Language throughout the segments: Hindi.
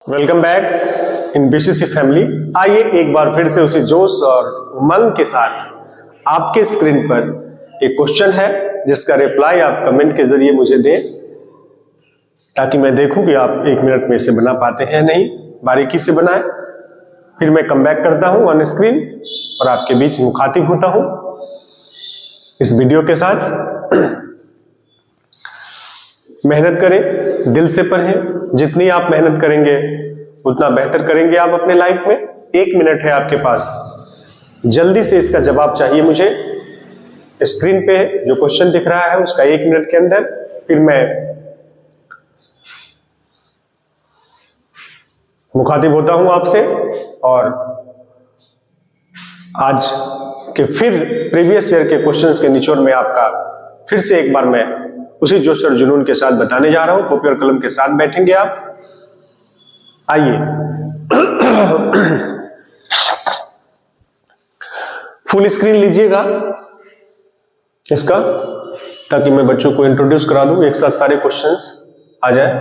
Welcome back in BCC family. आइए एक बार फिर से उसी जोश और उमंग के साथ आपके स्क्रीन पर एक क्वेश्चन है जिसका रिप्लाई आप कमेंट के जरिए मुझे दें ताकि मैं देखूं कि आप 1 मिनट में इसे बना पाते हैं नहीं, बारीकी से बनाएं। फिर मैं कम बैक करता हूं ऑन स्क्रीन और आपके बीच मुखातिब होता हूं इस वीडियो के साथ। मेहनत करें, दिल से पढ़ें। जितनी आप मेहनत करेंगे उतना बेहतर करेंगे आप अपने लाइफ में। 1 मिनट है आपके पास, जल्दी से इसका जवाब चाहिए मुझे। स्क्रीन पे जो क्वेश्चन दिख रहा है उसका 1 मिनट के अंदर फिर मैं मुखातिब होता हूं आपसे और आज के फिर प्रीवियस ईयर के क्वेश्चंस के निचोड़ में आपका फिर से एक बार मैं उसी जोश और जुनून के साथ बताने जा रहा हूं। कॉपी और कलम के साथ बैठेंगे आप। आइए फुल स्क्रीन लीजिएगा इसका ताकि मैं बच्चों को इंट्रोड्यूस करा दूं, एक साथ सारे क्वेश्चंस आ जाए।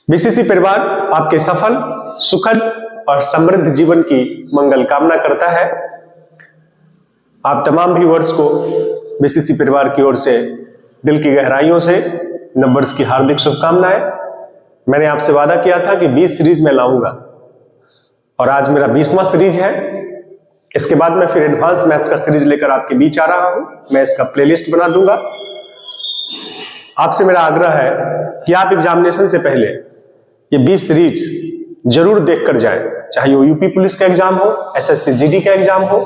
बीसीसी परिवार आपके सफल, सुखद और समृद्ध जीवन की मंगल कामना करता है। आप तमाम व्यूअर्स को बीसीसी परिवार की ओर से दिल की गहराइयों से नंबर्स की हार्दिक शुभकामनाएं। मैंने आपसे वादा किया था कि 20 सीरीज में लाऊंगा और आज मेरा 20वां सीरीज है। इसके बाद मैं फिर एडवांस मैथ्स का सीरीज लेकर आपके बीच आ रहा हूं। मैं इसका प्लेलिस्ट बना दूंगा। आपसे मेरा आग्रह है कि आप एग्जामिनेशन से पहले ये 20 सीरीज जरूर देखकर जाएं, चाहे वो यूपी पुलिस का एग्जाम हो, एसएससी जीडी का एग्जाम हो,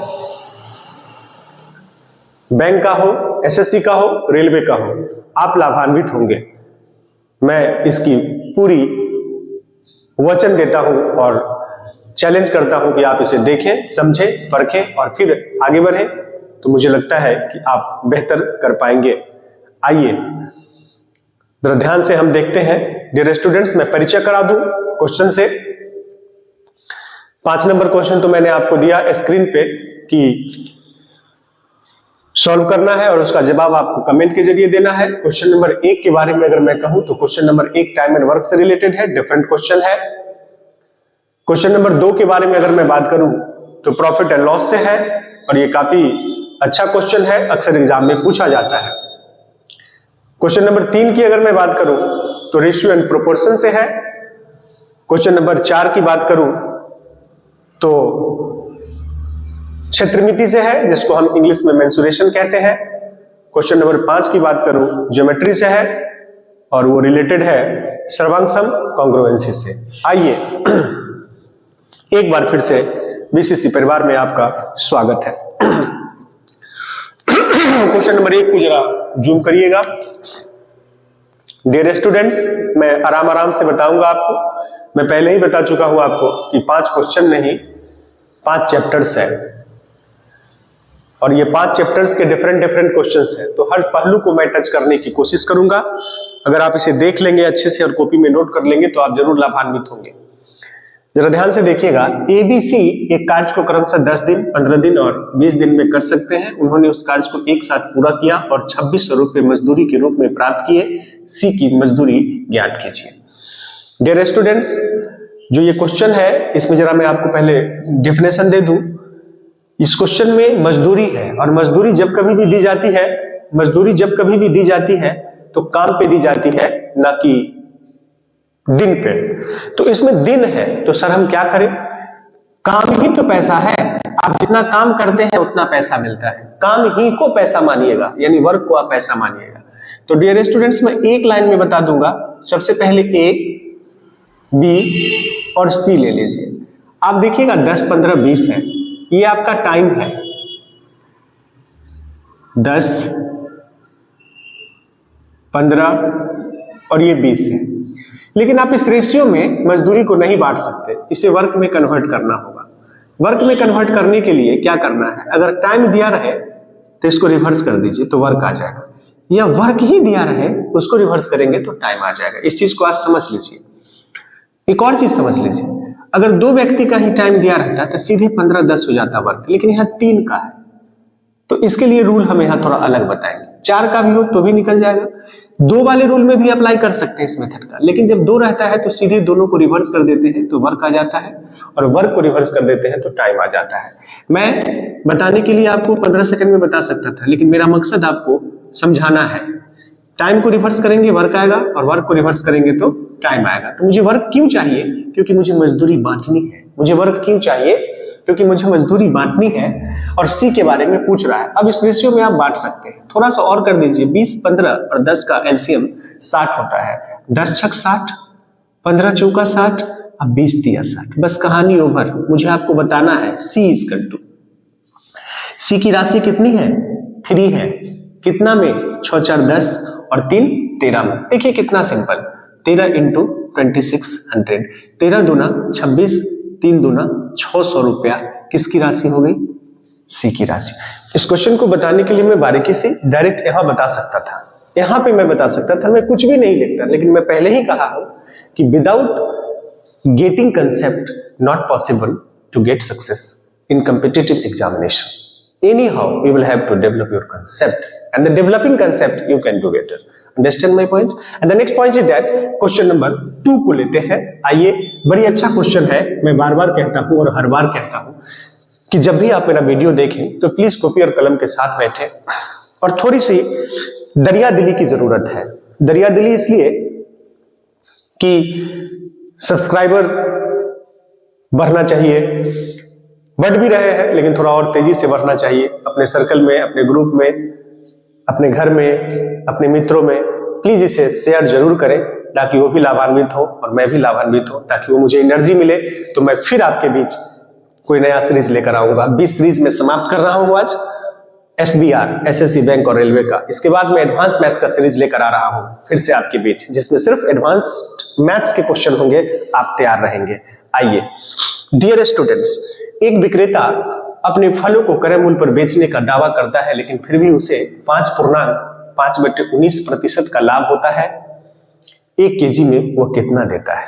बैंक का हो, एसएससी का हो, रेलवे का हो, आप लाभान्वित होंगे। मैं इसकी पूरी वचन देता हूं और चैलेंज करता हूं कि आप इसे देखें, समझें, परखें और फिर आगे बढ़ें, तो मुझे लगता है कि आप बेहतर कर पाएंगे। आइए जरा ध्यान से हम देखते हैं। डियर स्टूडेंट्स, मैं परिचय करा दूं क्वेश्चन से। 5 नंबर क्वेश्चन तो मैंने आपको दिया स्क्रीन पे कि सॉल्व करना है और उसका जवाब आपको कमेंट के जरिए देना है। क्वेश्चन नंबर 1 के बारे में अगर मैं कहूं तो question number 1 time and work से रिलेटेड है, डिफरेंट क्वेश्चन है। क्वेश्चन नंबर 2 के बारे में अगर मैं बात करूं तो प्रॉफिट एंड लॉस से है और ये काफी अच्छा क्वेश्चन है, अक्सर एग्जाम में पूछा जाता है। क्वेश्चन नंबर 3 की अगर मैं बात करूं तो रेशियो एंड प्रोपोर्शन से है। क्वेश्चन नंबर 4 की बात करूं तो क्षेत्रमिति से है, जिसको हम इंग्लिश में मेंसुरेशन कहते हैं। क्वेश्चन नंबर 5 की बात करूं ज्योमेट्री से है और वो रिलेटेड है सर्वांग-सम कॉन्ग्रुएंसी से। आइए एक बार फिर से बीसीसी परिवार में आपका स्वागत है। क्वेश्चन नंबर 1 को जरा जूम करिएगा। डियर स्टूडेंट्स, मैं आराम से बताऊंगा आपको। मैं पहले ही बता चुका हूं आपको कि 5 क्वेश्चन नहीं 5 चैप्टर्स है और ये 5 चैप्टर्स के डिफरेंट क्वेश्चंस हैं, तो हर पहलू को मैं टच करने की कोशिश करूंगा। अगर आप इसे देख लेंगे अच्छे से और कॉपी में नोट कर लेंगे तो आप जरूर लाभान्वित होंगे। जरा ध्यान से देखिएगा। एबीसी एक कार्य को क्रमशः 10 दिन, 15 दिन और 20 दिन में कर सकते हैं। उन्होंने उस कार्य को एक साथ पूरा किया और 2600 रुपये मजदूरी के रूप में प्राप्त किए। सी की मजदूरी ज्ञात कीजिए। डियर स्टूडेंट्स, जो ये क्वेश्चन है इसमें जरा मैं आपको पहले डेफिनेशन दे दूं। इस क्वेश्चन में मजदूरी है और मजदूरी जब कभी भी दी जाती है तो काम पे दी जाती है, ना कि दिन पे। तो इसमें दिन है तो सर हम क्या करें? काम ही तो पैसा है। आप जितना काम करते हैं उतना पैसा मिलता है। काम ही को पैसा मानिएगा, यानी वर्क को आप पैसा मानिएगा। तो डियर स्टूडेंट्स, मैं एक लाइन में बता दूंगा। सबसे पहले ए, बी और सी ले लीजिए। आप देखिएगा 10, 15, 20 है, ये आपका टाइम है। 10, 15 और ये 20 है। लेकिन आप इस रेशियो में मजदूरी को नहीं बांट सकते, इसे वर्क में कन्वर्ट करना होगा। वर्क में कन्वर्ट करने के लिए क्या करना है? अगर टाइम दिया रहे तो इसको रिवर्स कर दीजिए तो वर्क आ जाएगा, या वर्क ही दिया रहे उसको रिवर्स करेंगे तो टाइम आ जाएगा। इस चीज को आज समझ लीजिए। एक और चीज समझ लीजिए, अगर 2 व्यक्ति का ही टाइम दिया रहता तो सीधे 15, 10 हो जाता वर्क, लेकिन यहाँ 3 का है। तो इसके लिए रूल हम यहाँ थोड़ा अलग बताएंगे। 4 का भी हो तो भी निकल जाएगा। 2 वाले रूल में भी अप्लाई कर सकते हैं इस मेथड का, लेकिन जब 2 रहता है तो सीधे दोनों को रिवर्स कर देते हैं तो वर्क आ जाता है, और वर्क को रिवर्स कर देते हैं तो टाइम आ जाता है। मैं बताने के लिए आपको 15 सेकंड में बता सकता था, लेकिन मेरा मकसद आपको समझाना है। टाइम को रिवर्स करेंगे वर्क आएगा, और वर्क को रिवर्स करेंगे तो टाइम आएगा। तो मुझे वर्क क्यों चाहिए? क्योंकि मुझे मजदूरी बांटनी है। मुझे वर्क क्यों चाहिए? क्योंकि मुझे मजदूरी बांटनी है, और सी के बारे में पूछ रहा है। अब इस रेशियो में आप बांट सकते हैं, थोड़ा सा और कर दीजिए। 20, 15 और 10 का एलसीएम 60 होता है। 10 छक 60, 15 चौका 60, अब 20 दिया 60। बस कहानी ओवर। मुझे आपको बताना है सी इज इक्वल टू, सी की राशि कितनी है? 3 है। कितना में? 6 4 10 और 3 13 में। देखिए कितना सिंपल, 13 इंटू 2600, 13 दूना 26, 3 दूना 600 रुपया किसकी राशि हो गई? सी की राशि। इस क्वेश्चन को बताने के लिए मैं बारीकी से डायरेक्ट यहां बता सकता था, यहां पे मैं बता सकता था, मैं कुछ भी नहीं लिखता, लेकिन मैं पहले ही कहा हूं कि without getting concept not possible to get success in competitive examination. Anyhow, you will have to develop your concept, and the developing concept you can do better. Understand my point? And the next point is that question number 2 को लेते हैं। आइए, बड़ी अच्छा क्वेश्चन है। मैं बार बार कहता हूं और हर बार कहता हूं कि जब भी आप मेरा वीडियो देखें तो प्लीज कॉपी और कलम के साथ बैठे, और थोड़ी सी दरिया दिली की जरूरत है। दरिया दिली इसलिए कि सब्सक्राइबर बढ़ना चाहिए, बढ़ भी रहे हैं, लेकिन थोड़ा और तेजी से बढ़ना चाहिए। अपने सर्कल में, अपने ग्रुप में, अपने घर में, अपने मित्रों में प्लीज इसे शेयर जरूर करें, ताकि वो भी लाभान्वित हो और मैं भी लाभान्वित हो, ताकि वो मुझे एनर्जी मिले, तो मैं फिर आपके बीच कोई नया सीरीज लेकर आऊंगा। 20 सीरीज में समाप्त कर रहा हूं आज SBR, SSC बैंक और रेलवे का। इसके बाद मैं एडवांस मैथ का सीरीज लेकर आ रहा हूं फिर से आपके बीच, जिसमें सिर्फ एडवांस मैथ्स के क्वेश्चन होंगे। आप तैयार रहेंगे। आइए, डियर स्टूडेंट्स, एक विक्रेता अपने फलों को क्रय मूल्य पर बेचने का दावा करता है, लेकिन फिर भी उसे 5.5/19% का लाभ होता है। 1 केजी में वो कितना देता है?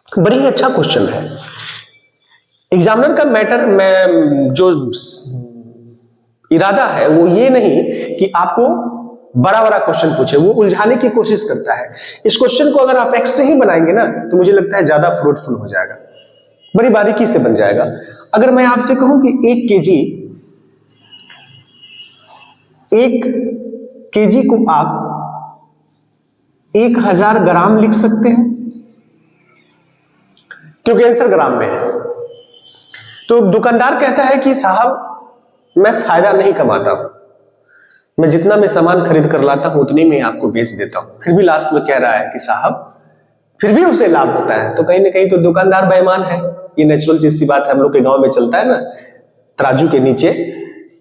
बड़ी अच्छा क्वेश्चन है। एग्जामिनर का मैटर में जो इरादा है वो ये नहीं कि आपको बड़ा बड़ा क्वेश्चन पूछे, वो उलझाने की कोशिश करता है। इस क्वेश्चन को अगर आप एक्स से ही बनाएंगे ना, तो मुझे लगता है ज्यादा फ्रूटफुल हो जाएगा, बड़ी बारीकी से बन जाएगा। अगर मैं आपसे कहूं कि 1 केजी को आप 1000 ग्राम लिख सकते हैं, क्योंकि आंसर ग्राम में है। तो दुकानदार कहता है कि साहब मैं फायदा नहीं कमाता हूं, मैं जितना मैं सामान खरीद कर लाता हूं उतनी में आपको बेच देता हूं। फिर भी लास्ट में कह रहा है कि साहब फिर भी उसे लाभ होता है। तो कहीं ना कहीं तो दुकानदार बेईमान है। ये नेचुरल चीज सी बात है, हम लोग के गांव में चलता है ना, तराजू के नीचे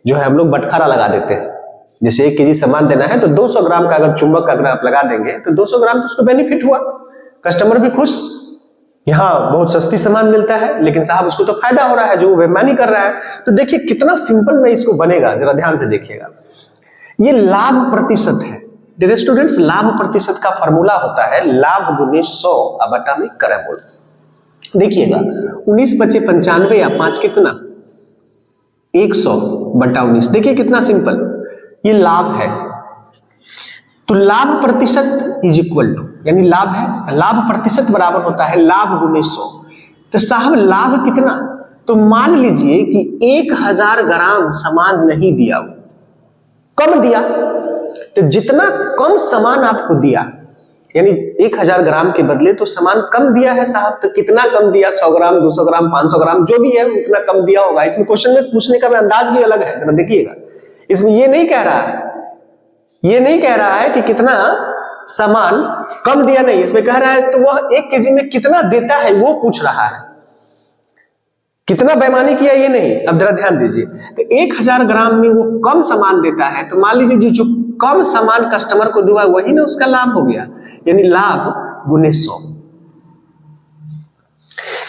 जो है हम लोग बटखारा लगा देते हैं। जैसे 1 केजी सामान देना है तो 200 ग्राम का अगर चुंबक अगर आप लगा देंगे तो 200 ग्राम तो उसको बेनिफिट हुआ, कस्टमर भी खुश, यहाँ बहुत सस्ती सामान मिलता है, लेकिन साहब उसको तो फायदा हो रहा है जो बेईमानी कर रहा है। तो देखिए कितना सिंपल में इसको बनेगा, जरा ध्यान से देखिएगा। ये लाभ प्रतिशत है डियर स्टूडेंट्स। लाभ प्रतिशत का फॉर्मूला होता है लाभ गुने 100 बटा में क्रय मूल्य। देखिएगा 19 × 5 = 95 या 5 कितना 100 बटा 19। देखिए कितना सिंपल, ये लाभ है। तो लाभ प्रतिशत इज इक्वल टू, यानी लाभ है, लाभ प्रतिशत बराबर होता है लाभ गुने 100। तो साहब लाभ कितना? तो मान लीजिए कि 1000 ग्राम सामान नहीं दिया, कम दिया, तो जितना कम सामान आपको दिया, यानी 1000 ग्राम के बदले तो सामान कम दिया है साहब, तो कितना कम दिया? 100 ग्राम, 200 ग्राम, 500 ग्राम, जो भी है उतना कम दिया होगा। इसमें क्वेश्चन में पूछने का अंदाज भी अलग है, जरा देखिएगा। इसमें ये नहीं कह रहा है कि कितना सामान कम दिया, नहीं, इसमें कह रहा है तो वह 1 केजी में कितना देता है वो पूछ रहा है, कितना बेईमानी किया ये नहीं। अब जरा ध्यान दीजिए, तो 1000 ग्राम में वो कम सामान देता है, तो मान लीजिए जो कम सामान कस्टमर को दुआ वही ना उसका लाभ हो गया, यानी लाभ गुने 100।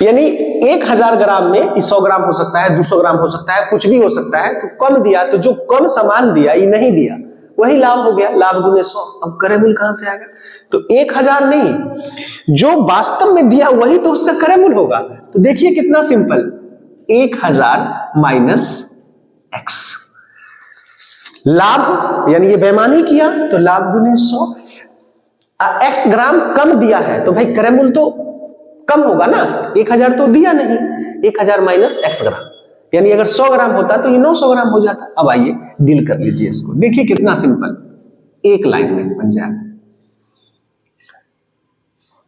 यानी 1000 ग्राम में 100 ग्राम हो सकता है, 200 ग्राम हो सकता है, कुछ भी हो सकता है। तो कम दिया, तो जो कम सामान दिया ये नहीं दिया, वही लाभ हो गया, लाभ गुने 100। अब क्रय मूल्य कहां से आएगा? तो 1000 नहीं, जो वास्तव में दिया वही तो उसका क्रय मूल्य होगा। तो देखिए कितना सिंपल, 1000 - x। लाभ यानी ये बेईमानी किया तो लाभ गुनी 100, x ग्राम कम दिया है तो भाई क्रय मूल्य तो कम होगा ना, 1000 तो दिया नहीं, 1000 माइनस x ग्राम, यानी अगर 100 ग्राम होता तो ये 900 ग्राम हो जाता। अब आइए डील कर लीजिए इसको, देखिए कितना सिंपल, एक लाइन में बन जाएगा।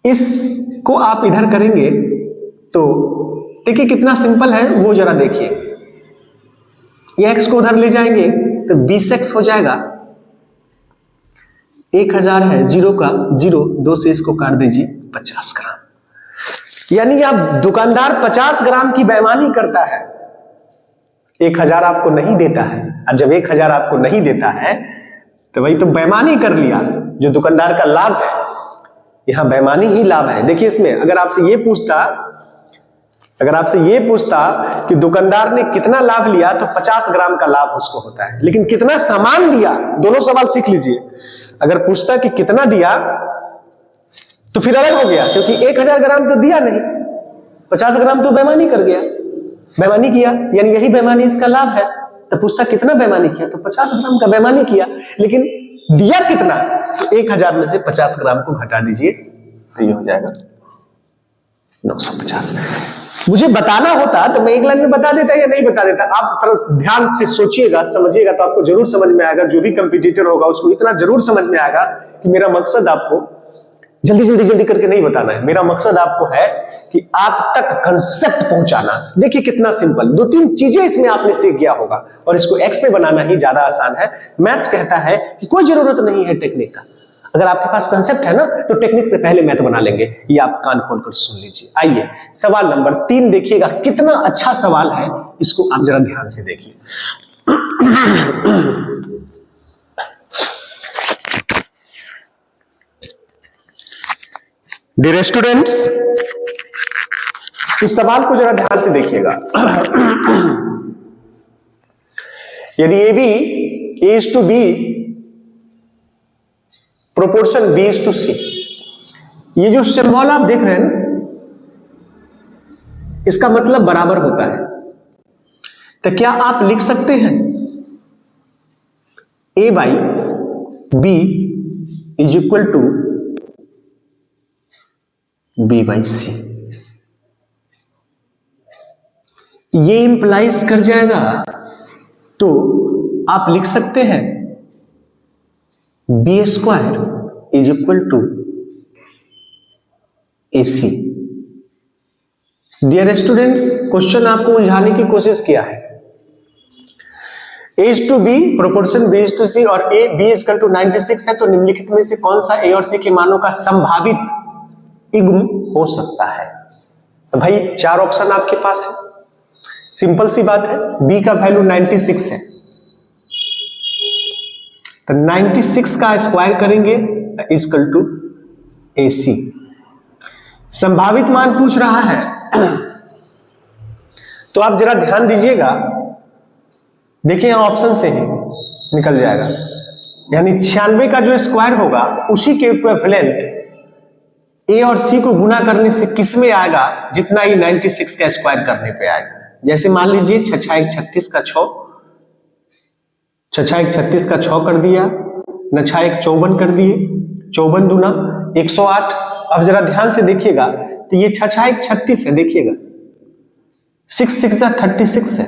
इसको आप इधर करेंगे तो देखिए कितना सिंपल है, वो जरा देखिए, ये x को उधर ले जाएंगे तो 20x हो जाएगा, 1000 है, जीरो का जीरो, 2 से इसको काट दीजिए, 50 ग्राम। यानी आप दुकानदार 50 ग्राम की बेईमानी करता है, 1000 आपको नहीं देता है, और जब 1000 आपको नहीं देता है तो वही तो बेईमानी कर लिया। जो दुकानदार का लाभ है, यहां बेईमानी ही लाभ है। देखिए इसमें अगर आपसे ये पूछता कि दुकानदार ने कितना लाभ लिया तो 50 ग्राम का लाभ उसको होता है, लेकिन कितना सामान दिया, दोनों सवाल सीख लीजिए। अगर पूछता कि कितना दिया तो फिर अलग हो गया, क्योंकि 1000 ग्राम तो दिया नहीं, 50 ग्राम तो बेईमानी कर गया, बेईमानी किया, यानी यही बेईमानी इसका लाभ है। तो पूछता कितना बेईमानी किया तो 50 ग्राम का बेईमानी किया, लेकिन दिया कितना, तो 1000 में से 50 ग्राम को घटा दीजिए तो ये हो जाएगा 950। मुझे बताना होता तो मैं एक लाइन में बता देता या नहीं बता देता। आप थोड़ा ध्यान से सोचिएगा, समझिएगा तो आपको जरूर समझ में आएगा। जो भी कंपटीटर होगा उसको इतना जरूर समझ में आएगा कि मेरा मकसद आपको जल्दी करके नहीं बताना है, मेरा मकसद आपको है कि आप तक कंसेप्ट पहुंचाना। देखिए कितना सिंपल, 2-3 चीजें इसमें आपने सीख गया होगा, और इसको एक्स पे बनाना ही ज्यादा आसान है। मैथ्स कहता है कि कोई जरूरत नहीं है टेक्निक का, अगर आपके पास कंसेप्ट है ना तो टेक्निक से पहले मैथ बना लेंगे। ये आप कान खोलकर सुन लीजिए। आइए सवाल नंबर 3 देखिएगा, कितना अच्छा सवाल है, इसको आप जरा ध्यान से देखिए। डियर स्टूडेंट्स, इस सवाल को जरा ध्यान से देखिएगा। यदि A B A:B proportion B:C, ये जो सिंबल आप देख रहे हैं ना, इसका मतलब बराबर होता है। तो क्या आप लिख सकते हैं A/B is equal to B/C? ये इंप्लाइज कर जाएगा, तो आप लिख सकते हैं B² is equal to AC। Dear students, question आपको उलझाने की कोशिश किया है। A:B प्रोपोर्शन B:C और B=96 है, तो निम्नलिखित में से कौन सा A और C के मानों का संभावित इग्म हो सकता है? तो भाई 4 ऑप्शन आपके पास है, सिंपल सी बात है। B का वैल्यू 96 है, तो 96 का स्क्वायर करेंगे इक्वल टू AC। संभावित मान पूछ रहा है, तो आप जरा ध्यान दीजिएगा। देखिए यहां ऑप्शन से ही निकल जाएगा, यानी 96 का जो स्क्वायर होगा उसी के इक्विवेलेंट A और C को गुना करने से किस में आएगा, जितना ही 96 का स्क्वायर करने पे आएगा। जैसे मान लीजिए 6×1 36 का 6, 6×1 36 का 6 कर दिया, 9×1 54 कर दिए, 54 दूना 108। अब जरा ध्यान से देखिएगा, तो ये 6×1 36 है, देखिएगा 6×6 36 है,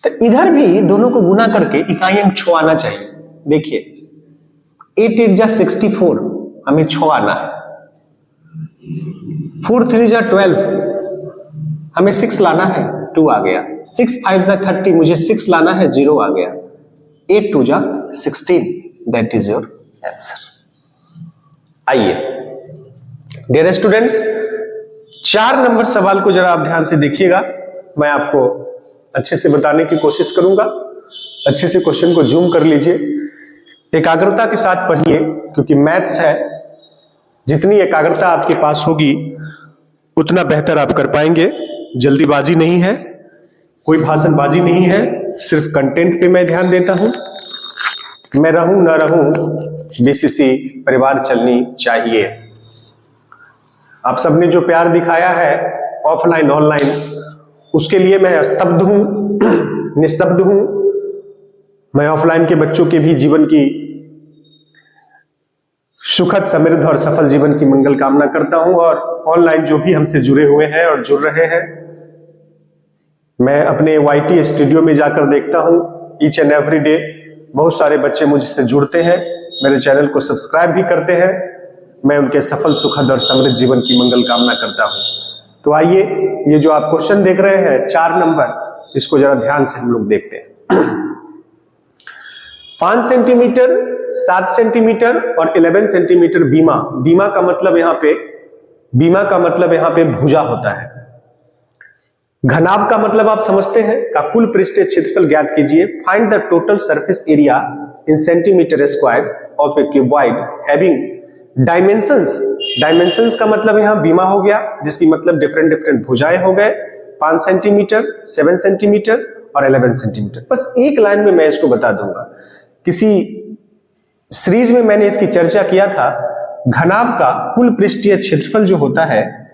तो इधर भी दोनों को गुना करके इकाई अंक 6 आना चाहिए। देखिए 8×8 64, हमें 6 आना है, 4×3 12, हमें 6 लाना है, 2 आ गया, 6×5 30, मुझे 6 लाना है, 0 आ गया, 8×2 16, दैट इज योर आंसर। आइए डियर स्टूडेंट्स, 4 नंबर सवाल को जरा आप ध्यान से देखिएगा, मैं आपको अच्छे से बताने की कोशिश करूंगा। अच्छे से क्वेश्चन को जूम कर लीजिए, एकाग्रता के साथ पढ़िए, क्योंकि मैथ्स है, जितनी एकाग्रता आपके पास होगी उतना बेहतर आप कर पाएंगे। जल्दीबाजी नहीं है, कोई भाषणबाजी नहीं है, सिर्फ कंटेंट पे मैं ध्यान देता हूं। मैं रहूं ना रहूं, बीसीसी परिवार चलनी चाहिए। आप सबने जो प्यार दिखाया है ऑफलाइन ऑनलाइन, उसके लिए मैं स्तब्ध हूं, निःशब्द हूं, मैं ऑफलाइन के बच्चों के भी जीवन की सुखद, समृद्ध और सफल जीवन की मंगल कामना करता हूं। और ऑनलाइन जो भी हमसे जुड़े हुए हैं और जुड़ रहे हैं, मैं अपने YT स्टूडियो में जाकर देखता हूं ईच एंड एवरी डे बहुत सारे बच्चे मुझसे जुड़ते हैं, मेरे चैनल को सब्सक्राइब भी करते हैं। मैं उनके सफल, सुखद और समृद्ध जीवन की मंगल कामना करता हूं। तो आइए, ये जो आप क्वेश्चन देख रहे हैं 4 नंबर, इसको जरा ध्यान से हम लोग देखते हैं। 5 सेंटीमीटर, 7 सेंटीमीटर और 11 सेंटीमीटर बीमा। बीमा का मतलब यहाँ पे भुजा होता है। घनाभ का मतलब आप समझते हैं, का कुल पृष्ठीय क्षेत्रफल ज्ञात कीजिए। Find the total surface area in centimetre square of A cuboid having dimensions. Dimensions का मतलब यहाँ बीमा हो गया, जिसकी मतलब डिफरेंट डिफरेंट भुजाएं हो गए। 5 सेंटीमीटर, 7 सेंटीमीटर और 11 सेंटीमीटर। बस एक लाइन में मैं इसको बता दूंगा। किसी सीरीज में मैंने इसकी चर्चा किया था। घनाभ का कुल पृष्ठीय क्षेत्रफल जो होता है,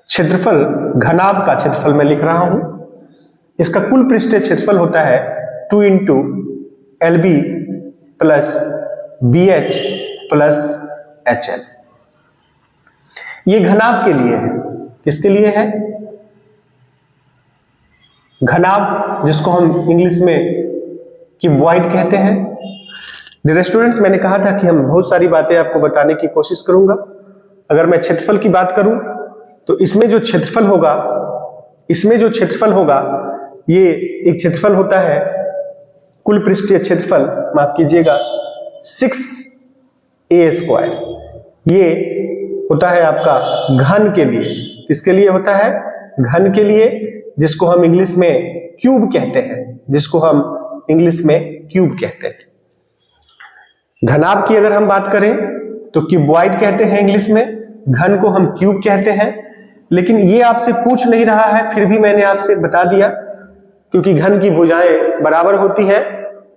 क्षेत्रफल, घनाभ का क्षेत्रफल मैं लिख रहा हूं, इसका कुल पृष्ठीय क्षेत्रफल होता है 2 × LB plus BH plus HL। ये घनाभ के लिए है। किसके लिए है? घनाभ, जिसको हम इंग्लिश में क्यूबॉइड कहते हैं। डियर स्टूडेंट्स, मैंने कहा था कि हम बहुत सारी बातें आपको बताने की कोशिश करूंगा। अगर मैं क्षेत्रफल की बात करूं तो इसमें जो क्षेत्रफल होगा, ये एक क्षेत्रफल होता है, कुल पृष्ठीय क्षेत्रफल, माफ कीजिएगा, 6a²। ये होता है आपका घन के लिए। किसके लिए होता है? घन के लिए, जिसको हम इंग्लिश में क्यूब कहते हैं। घनाभ की अगर हम बात करें तो क्यूबॉइड कहते हैं इंग्लिश में, घन को हम क्यूब कहते हैं। लेकिन ये आपसे पूछ नहीं रहा है, फिर भी मैंने आपसे बता दिया, क्योंकि घन की भुजाएं बराबर होती है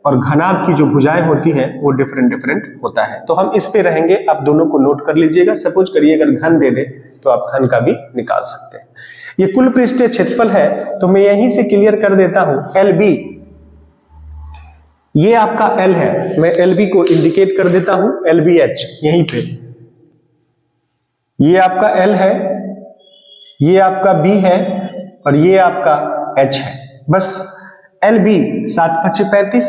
और घनाभ की जो भुजाएं होती है वो डिफरेंट डिफरेंट होता है। तो हम इस पे रहेंगे, आप दोनों को नोट कर लीजिएगा। सपोज करिए अगर घन दे दे तो आप घन का भी निकाल सकते हैं। ये कुल पृष्ठीय क्षेत्रफल है, तो मैं यहीं से क्लियर कर देता हूं। LB, ये आपका L है, मैं LB को इंडिकेट कर देता हूं, LBH यहीं पे। ये आपका L है, ये आपका B है और ये आपका H है। बस LB 7 × 5 = 35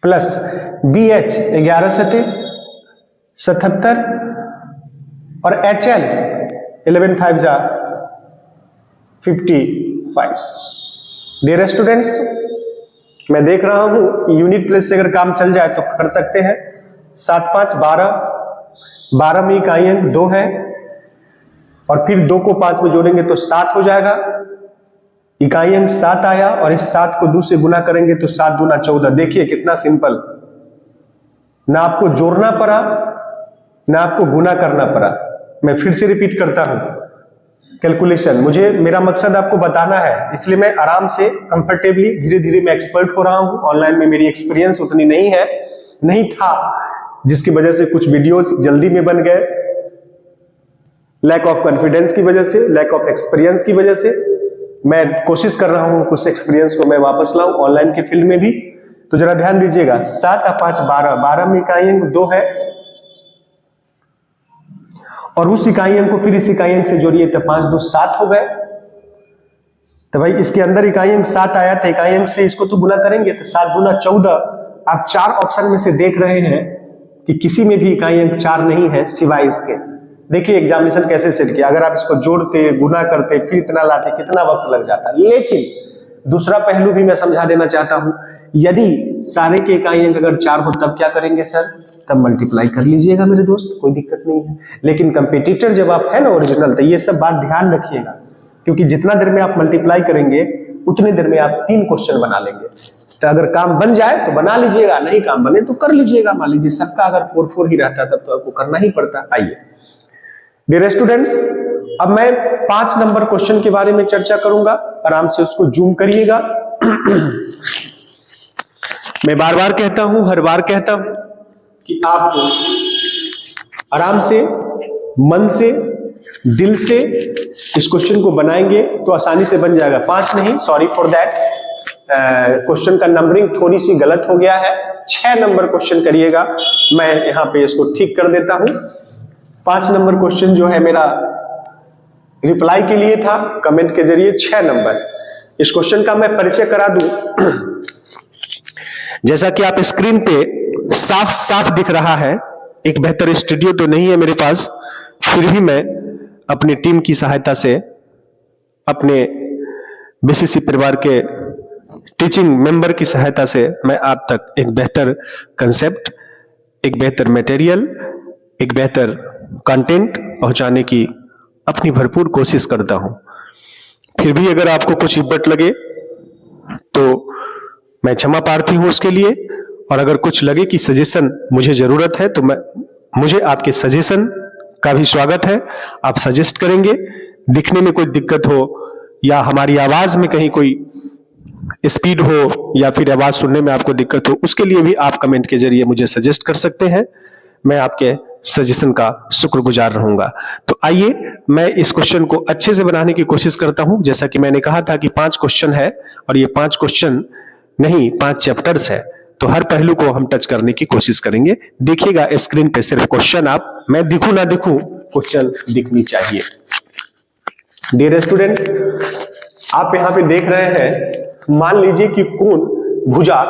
प्लस BH 11 × 7 = 77 और HL 11 × 5 = 55। डियर स्टूडेंट्स, मैं देख रहा हूं कि यूनिट प्लेस से अगर काम चल जाए तो कर सकते हैं। 7 × 5 = 12, 12 में इकाई अंक 2 है और फिर 2 को 5 में जोड़ेंगे तो 7 हो जाएगा। इकाई अंक 7 आया और इस 7 को 2 से गुना करेंगे तो 7 × 2 = 14। देखिए कितना सिंपल, ना आपको जोड़ना पड़ा ना आपको गुना करना पड़ा। मैं फिर से रिपीट करता हूं, कैलकुलेशन, मेरा मकसद आपको बताना है, इसलिए मैं आराम से कंफर्टेबली धीरे धीरे मैं एक्सपर्ट हो रहा हूं। ऑनलाइन में मेरी एक्सपीरियंस उतनी नहीं था, जिसकी वजह से कुछ वीडियोस जल्दी में बन गए, लैक ऑफ कॉन्फिडेंस की वजह से, लैक ऑफ एक्सपीरियंस की वजह से। मैं कोशिश कर रहा हूं कुछ एक्सपीरियंस को मैं वापस लाऊं ऑनलाइन के फील्ड में भी। तो जरा ध्यान दीजिएगा, 7 × 5 = 12, 12 में इकाई अंक 2 है और उस इकाई अंक को फिर इस इकाई अंक से जोड़िए तो 5 × 2 = 7 हो गए। तो भाई इसके अंदर इकाई अंक 7 आया था, इकाई अंक से इसको तो गुना करेंगे तो 7 × 2 = 14। आप 4 ऑप्शन में से देख रहे हैं कि किसी में भी इकाई अंक 4 नहीं है सिवाय इसके। देखिए एग्जामिनेशन कैसे सेट किया, अगर आप इसको जोड़ते, गुना करते, फिर इतना लाते, कितना वक्त लग जाता। लेकिन दूसरा पहलू भी मैं समझा देना चाहता हूं, यदि सारे के इकाई अंक अगर 4 हो तब क्या करेंगे सर? तब मल्टीप्लाई कर लीजिएगा मेरे दोस्त, कोई दिक्कत नहीं है। लेकिन कंपटीटर जब आप है ना ओरिजिनल, तो ये सब बात ध्यान रखिएगा, क्योंकि जितना देर में आप मल्टीप्लाई करेंगे उतनी देर में आप 3 क्वेश्चन बना लेंगे। तो अगर काम बन जाए तो बना लीजिएगा, नहीं काम बने तो कर लीजिएगा। मान लीजिए सबका अगर 4 ही रहता तब तो आपको करना ही पड़ता। आइए डियर स्टूडेंट्स, अब मैं 5 नंबर क्वेश्चन के बारे में चर्चा करूंगा, आराम से उसको जूम करिएगा। मैं बार बार कहता हूं, हर बार कहता हूं कि आप आराम से, मन से, दिल से इस क्वेश्चन को बनाएंगे तो आसानी से बन जाएगा। 5 नहीं, सॉरी फॉर दैट, क्वेश्चन का नंबरिंग थोड़ी सी गलत हो गया है, 6 नंबर क्वेश्चन करिएगा। मैं यहाँ पे इसको ठीक कर देता हूं। 5 नंबर क्वेश्चन जो है मेरा रिप्लाई के लिए था कमेंट के जरिए, 6 नंबर। इस क्वेश्चन का मैं परिचय करा दूं। जैसा कि आप स्क्रीन पे साफ साफ दिख रहा है, एक बेहतर स्टूडियो तो नहीं है मेरे पास, फिर भी मैं अपनी टीम की सहायता से, अपने बीसीसी परिवार के टीचिंग मेंबर की सहायता से मैं आप तक एक बेहतर कंसेप्ट, एक बेहतर मटेरियल, एक बेहतर कंटेंट पहुंचाने की अपनी भरपूर कोशिश करता हूं। फिर भी अगर आपको कुछ इब्बट लगे तो मैं क्षमा प्रार्थी हूं उसके लिए, और अगर कुछ लगे कि सजेशन मुझे जरूरत है तो मुझे आपके सजेशन का भी स्वागत है। आप सजेस्ट करेंगे, दिखने में कोई दिक्कत हो या हमारी आवाज में कहीं कोई स्पीड हो या फिर आवाज सुनने में आपको दिक्कत हो, उसके लिए भी आप कमेंट के जरिए मुझे सजेस्ट कर सकते हैं। मैं आपके सजेशन का शुक्रगुजार रहूंगा। तो आइए मैं इस क्वेश्चन को अच्छे से बनाने की कोशिश करता हूं। जैसा कि मैंने कहा था कि 5 क्वेश्चन है, और ये 5 क्वेश्चन नहीं 5 चैप्टर्स है, तो हर पहलू को हम टच करने की कोशिश करेंगे। देखिएगा स्क्रीन पे सिर्फ क्वेश्चन, आप मैं दिखूं ना दिखूं, क्वेश्चन दिखनी चाहिए। डियर स्टूडेंट, आप यहां पे देख रहे हैं, मान लीजिए कि कोण भुजा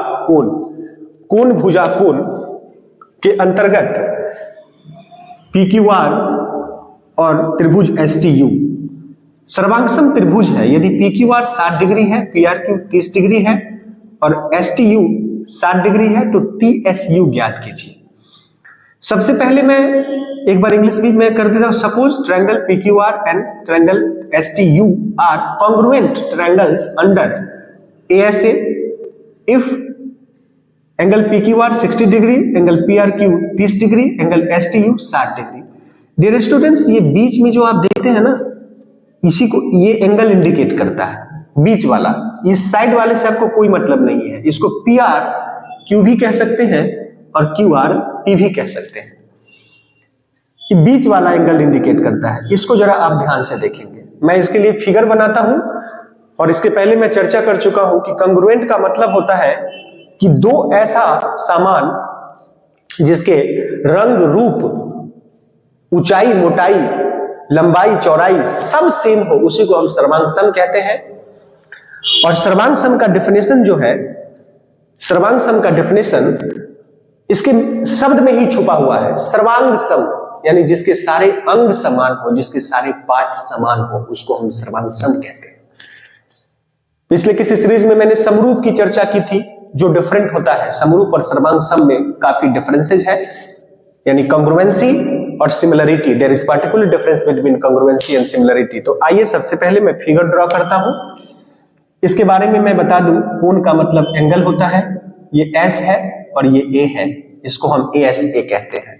कोण के अंतर्गत PQR और त्रिभुज STU सर्वांगसम त्रिभुज है। यदि PQR 60 डिग्री है, PRQ 30 डिग्री है और STU 60 डिग्री है तो TSU ज्ञात कीजिए। सबसे पहले मैं एक बार इंग्लिश भी मैं कर देता हूं। Suppose triangle PQR and triangle STU are congruent triangles under ASA if angle PQR 60 degree, angle PRQ 30 degree, angle STU 60 degree. Dear students, ये बीच में जो आप देखते हैं ना, इसी को ये एंगल इंडिकेट करता है, बीच वाला। इस साइड वाले से आपको कोई मतलब नहीं है। इसको PRQ भी कह सकते हैं और QRP भी कह सकते हैं। ये बीच वाला एंगल इंडिकेट करता है। इसको जरा आप ध्यान से देखेंगे। मैं इसके लिए फिगर बनाता हूं, और इसके पहले मैं चर्चा कर चुका हूं कि कंग्रुएंट का मतलब होता है कि दो ऐसा सामान जिसके रंग, रूप, ऊंचाई, मोटाई, लंबाई, चौड़ाई सब सेम हो, उसी को हम सर्वांग सम कहते हैं। और सर्वांग सम का डेफिनेशन जो है, सर्वांग सम का डेफिनेशन इसके शब्द में ही छुपा हुआ है। सर्वांग सम यानी जिसके सारे अंग समान हो, जिसके सारे पार्ट समान हो, उसको हम सर्वांग सम कहते हैं। पिछले किसी सीरीज में मैंने समरूप की चर्चा की थी, जो डिफरेंट होता है। समरूप और सर्वांग सम में काफी डिफरेंसेज है, यानी कंग्रुएंसी और similarity. There is particular difference between congruency and similarity. तो आइए सबसे पहले मैं फिगर ड्रॉ करता हूं। इसके बारे में मैं बता दूं, कोण का मतलब एंगल होता है। ये S है और ये A है, इसको हम ASA कहते हैं।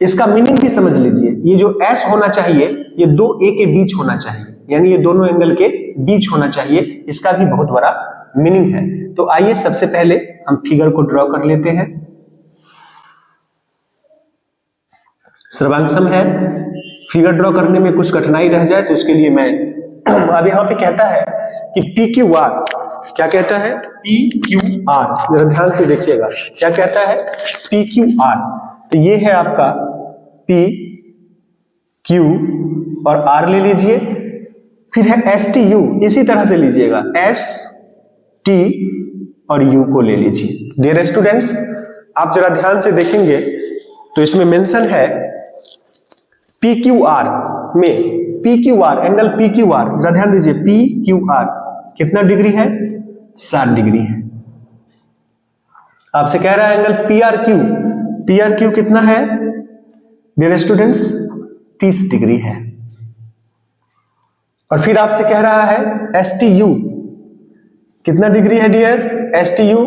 इसका मीनिंग भी समझ लीजिए। ये जो S होना चाहिए, ये दो A के बीच होना चाहिए, यानी ये दोनों एंगल के बीच होना चाहिए। इसका भी बहुत बड़ा मीनिंग है। तो आइए सबसे पहले हम फिगर को ड्रॉ कर लेते हैं। सर्वांग सम है, फिगर ड्रॉ करने में कुछ कठिनाई रह जाए तो उसके लिए मैं अब यहां पे कहता है कि PQR, क्या कहता है? PQR, जरा ध्यान से देखिएगा, क्या कहता है? PQR। तो ये है आपका P, Q और R ले लीजिए। फिर है STU, इसी तरह से लीजिएगा, S, T और U को ले लीजिए। डियर स्टूडेंट्स, आप जरा ध्यान से देखेंगे तो इसमें मेंशन है PQR में, PQR एंगल PQR, जरा ध्यान दीजिए, PQR कितना डिग्री है? 60 डिग्री है। आपसे कह रहा है एंगल PRQ कितना है डियर स्टूडेंट्स? 30 डिग्री है। और फिर आपसे कह रहा है STU कितना डिग्री है डियर? STU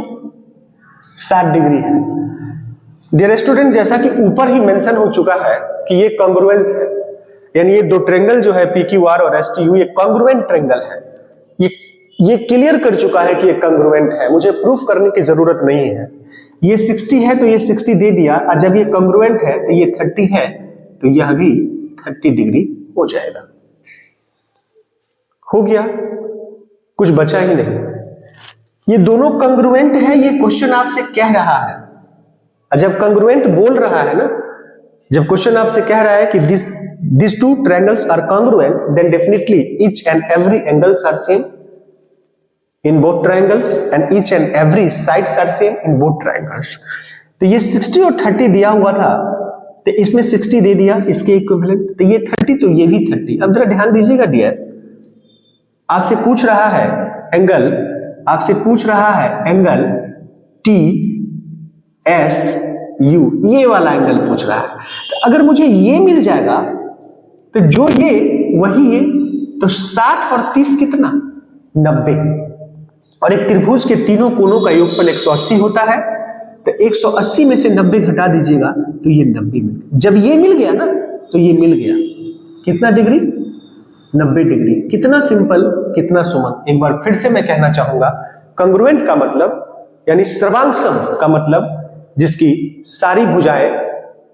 60 डिग्री है। डियर स्टूडेंट, जैसा कि ऊपर ही मेंशन हो चुका है कि ये कॉन्ग्रुएंस है, यानी ये दो ट्रायंगल जो है PQR और STU, ये कॉन्ग्रुएंट ट्रायंगल है। ये क्लियर कर चुका है कि ये कॉन्ग्रुएंट है, मुझे प्रूफ करने की जरूरत नहीं है। ये 60 है तो ये 60 दे दिया, और जब ये कॉन्ग्रुएंट है तो ये 30 है, तो यह भी 30 डिग्री हो जाएगा। हो गया, कुछ बचा ही नहीं। ये दोनों कंग्रुएंट है, ये क्वेश्चन आपसे कह रहा है। जब कंग्रुएंट बोल रहा है ना, जब क्वेश्चन आपसे कह रहा है कि this two triangles are congruent, then definitely each and every angles are same in both triangles and each and every sides are same in both triangles. तो ये 60 और 30 दिया हुआ था, तो इसमें 60 दे दिया इसके इक्विवेलेंट, तो ये 30 तो ये भी 30। अब जरा ध्यान दीजिएगा डियर, आपसे पूछ रहा है एंगल, आपसे पूछ रहा है एंगल TSU, ये वाला एंगल पूछ रहा है। तो अगर मुझे ये मिल जाएगा तो जो ये वही ये, तो 60 और 30 कितना 90, और एक त्रिभुज के तीनों कोणों का योगफल 180 होता है, तो 180 में से 90 घटा दीजिएगा तो ये 90 मिल गया। जब ये मिल गया ना तो ये मिल गया कितना डिग्री, 90 डिग्री। कितना सिंपल, कितना सुमन। एक बार फिर से मैं कहना चाहूंगा, कंग्रुएंट का मतलब यानी सर्वांगसम का मतलब जिसकी सारी भुजाएं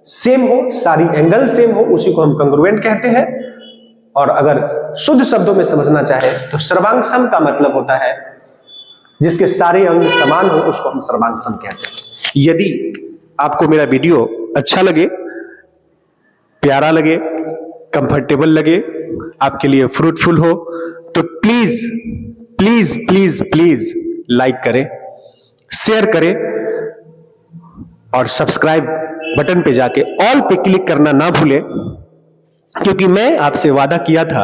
सेम हो, सारी एंगल सेम हो, उसी को हम कंग्रुएंट कहते हैं। और अगर शुद्ध शब्दों में समझना चाहे तो सर्वांगसम का मतलब होता है जिसके सारे अंग समान हो, उसको हम सर्वांगसम कहते हैं। यदि आपको मेरा वीडियो अच्छा लगे, प्यारा लगे, कंफर्टेबल लगे, आपके लिए फ्रूटफुल हो, तो please please please please like करें, शेयर करें और सब्सक्राइब बटन पे जाके ऑल पे क्लिक करना ना भूलें, क्योंकि मैं आपसे वादा किया था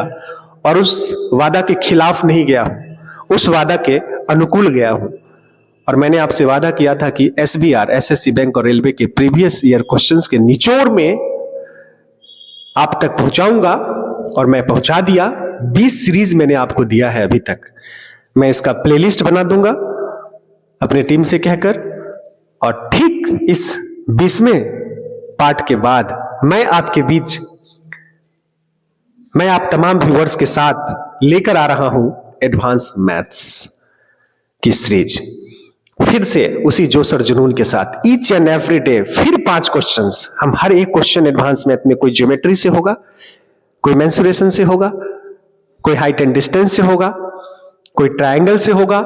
और उस वादा के खिलाफ नहीं गया हूं, उस वादा के अनुकूल गया हूं। और मैंने आपसे वादा किया था कि SBR, SSC बैंक और रेलवे के प्रीवियस ईयर क्वेश्चंस के निचोड़ में आप तक पहुंचाऊंगा, और मैं पहुंचा दिया। 20 सीरीज मैंने आपको दिया है अभी तक। मैं इसका प्लेलिस्ट बना दूंगा अपने टीम से कहकर, और ठीक इस 20वें पार्ट के बाद मैं आपके बीच, मैं आप तमाम व्यूअर्स के साथ लेकर आ रहा हूं एडवांस मैथ्स की सीरीज, फिर से उसी जोश और जुनून के साथ ईच एंड एवरी डे फिर 5 क्वेश्चंस। हम हर एक क्वेश्चन एडवांस मैथ में कोई ज्योमेट्री से होगा, कोई मेंसुरेशन से होगा, कोई हाइट एंड डिस्टेंस से होगा, कोई ट्रायंगल से होगा,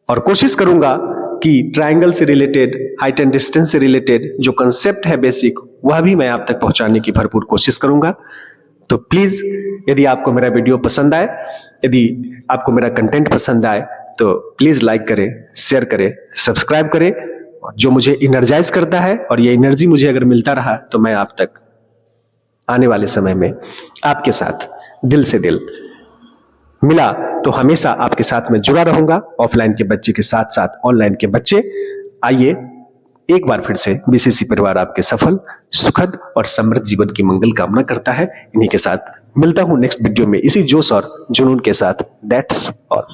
और कोशिश करूंगा कि ट्रायंगल से रिलेटेड, हाइट एंड डिस्टेंस से रिलेटेड जो कंसेप्ट है बेसिक, वह भी मैं आप तक पहुंचाने की भरपूर कोशिश करूंगा। तो प्लीज, यदि आपको मेरा वीडियो पसंद आए, यदि आपको मेरा कंटेंट पसंद आए, तो प्लीज लाइक करें, शेयर करें, सब्सक्राइब करें, और जो मुझे इनर्जाइज करता है, और ये एनर्जी मुझे अगर मिलता रहा तो मैं आप तक आने वाले समय में आपके साथ दिल से दिल मिला तो हमेशा आपके साथ में जुड़ा रहूंगा। ऑफलाइन के बच्चे के साथ साथ ऑनलाइन के बच्चे, आइए एक बार फिर से BCC परिवार आपके सफल, सुखद और समृद्ध जीवन की मंगल कामना करता है। इन्हीं के साथ मिलता हूं नेक्स्ट वीडियो में इसी जोश और जुनून के साथ। That's all.